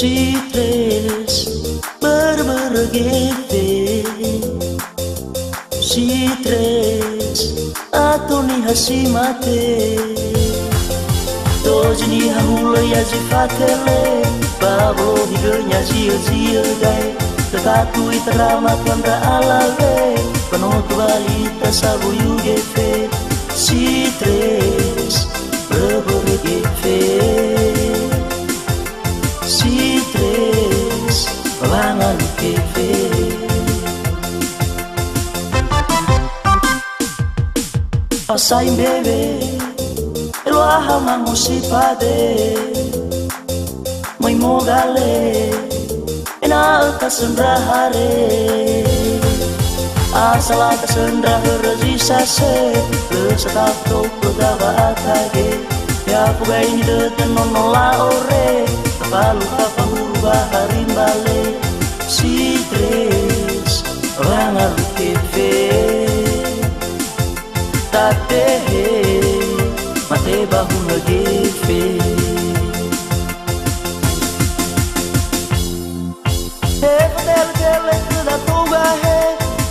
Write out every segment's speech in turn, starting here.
Si tres berbergete, si tres atau ni hasimate, doji ni hahula ya zifatele, bablo hidurnya zia gai, tetatu iterama kontra alave, penuh balita sabu yugefe, si tres berbergete. Si tres bangan kefe, pasain bebe, elo ahama musipade, mai mogale, ena kasendrahare, asala kasendra rezisase, lesetap to pegava atage, ya pugai ni de nonola ore. Palu kapahuru baharin bale, si tres rangar kefe, tatehe mate bahu nagefe. Hotel kele kuda tuga he,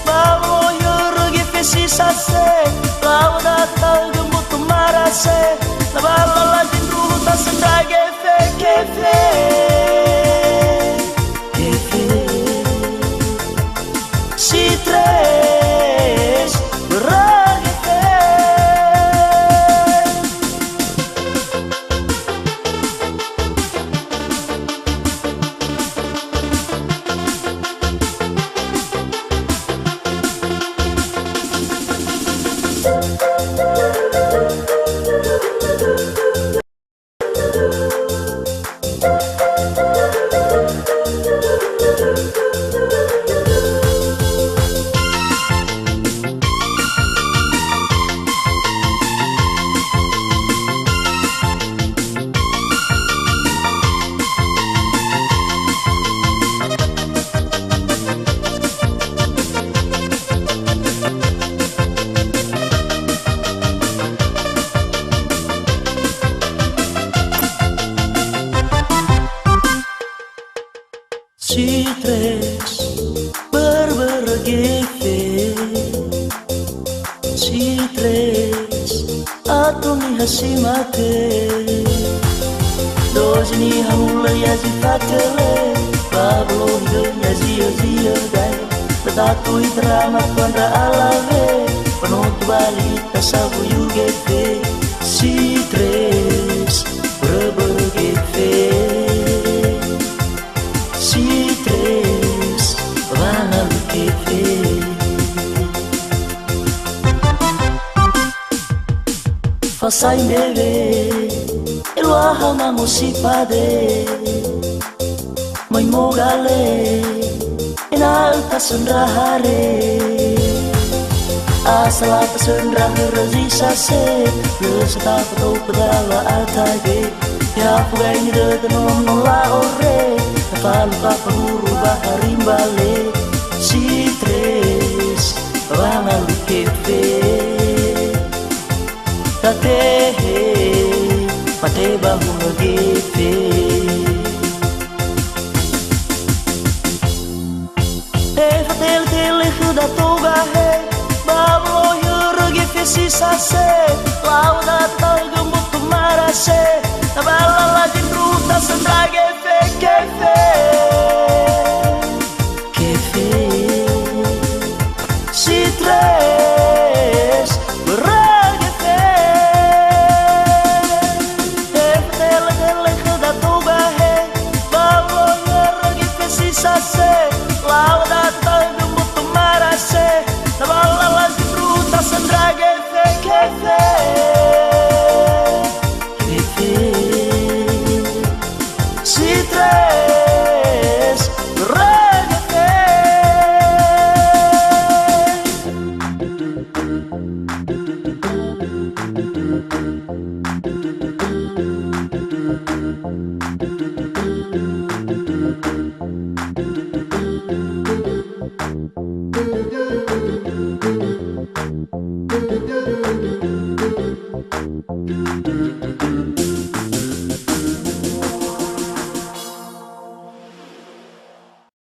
bawo yoro gefe si sase, bawo datang gembut kemarase, nabala lajin dulu tak senda gefe kefe. Si tres berbergefe, si tres atau ni hasimate, doji ni hamula ya zifatele, bablo hidupnya zia gai, tetatu drama kontra alave, penuh balita sabu yugefe, si tres berbergefe. Si tres bangal kefe, fasai bebe, elo ahama musipade, mai mogale, enal kasendrahare, asal kasendrahare rezisase, lesetap tau pedala atage, ya pugai ni de nonola ore. Palu kapahuru baharin bale, si tres bangal kefe, tatehe mate bahu nagefe. Hotel kele kuda toga he, bablo yoro gefe si sase, lau datang gembuk kemarase, nabala lajin ruta sendra gefe kefe.